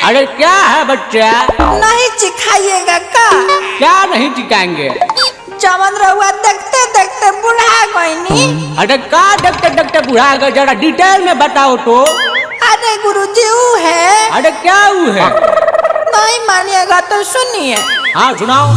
अरे क्या है बच्चा? नहीं सिखाइएगा का? क्या नहीं सिखाएंगे? चमन रहुआ देखते देखते बुढ़ा गईनी। अरे का देखते देखते बुढ़ा गए, जरा डिटेल में बताओ तो। अरे गुरुजी वो है। अरे क्या वो है? नहीं मानिएगा तो सुनिए। हाँ सुनाओ।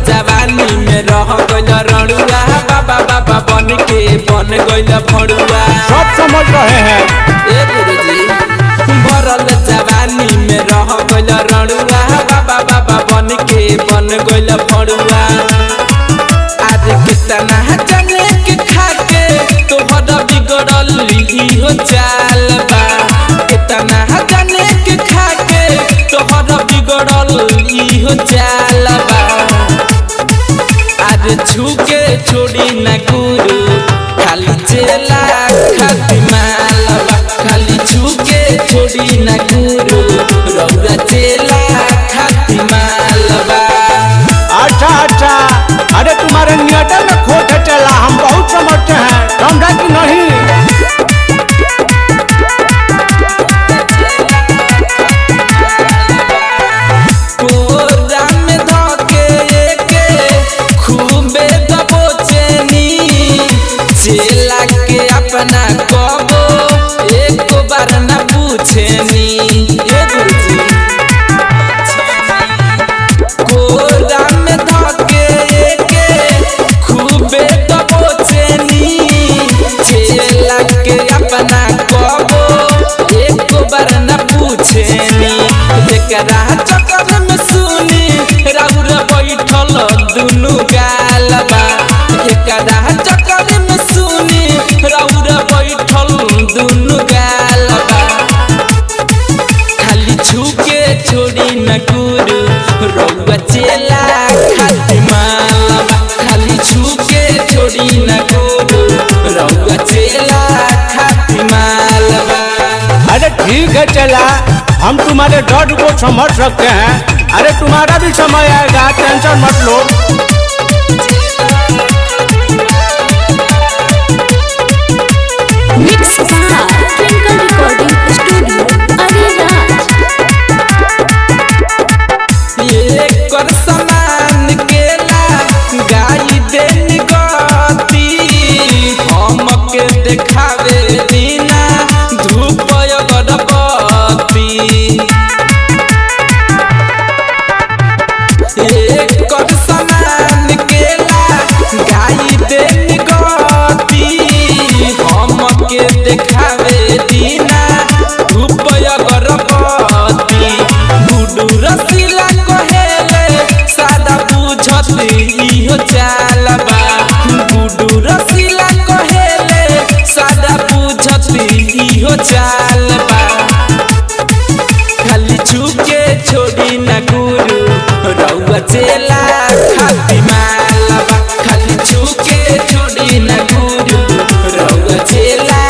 जवानी में रह गइल रणुआ, बाबा बाबा बन के बन गइल फड़ुआ। सब समझ रहे हैं। ए गुरुजी भरल जवानी में रह गइल रणुआ, बाबा बाबा बन के बन गइल फड़ुआ। आज कितना जाने के खाके तोहर बिगड़ल हो चाल बा। कितना जाने के खाके तोहर बिगड़ल हो चाल बा। आज छुके छोड़ी न गुरु, खाली चेला खाती मालबा। खाली छुके छोड़ी न गुरु, रौरा चेला खाती मालबा। अच्छा अच्छा, अरे तुम्हारे नियत में खोट चला, हम बहुत समझते हैं, समझा कि नहीं? चेला के अपना कबो एक बार न पूछनी। ये गुरुजी कोरा में धके के खूबे दबोचनी। चेला के अपना कबो एक बार न पूछनी। एकरा चक्कर में सुनी राउर बैठल दुनु गालबा। एकरा चक्कर में सुनी राउर बैठल दुनु गालबा। खाली छुके छोड़ी न गुरु, रौआ चेला खाती मालबा। खाली छुके छोड़ी न गुरु, रौआ चेला खाती मालबा। अरे ठीक है चला, हम तुम्हारे डर को समझ सकते हैं। अरे तुम्हारा भी समय आएगा, टेंशन मत लो। कर समान केला गाई देन गति, हमके देखावे बिना धूप अगरबत्ती। कर समान केला गाई देन गति, हमके देखावे बिना धूप अगरबत्ती। गुडू रसीला सादा पूछती हो चालबा। गुडू रसीला कहेले सादा पूछती हो चालबा। खाली छुके छोड़ी न गुरु, रौआ चेला खाती मालबा। खाली छुके छोड़ी न गुरु, रौआ चेला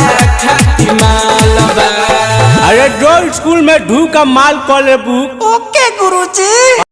खाती मालबा। अरे जो स्कूल में ढू का माल कर ले बुक। ओके गुरुजी।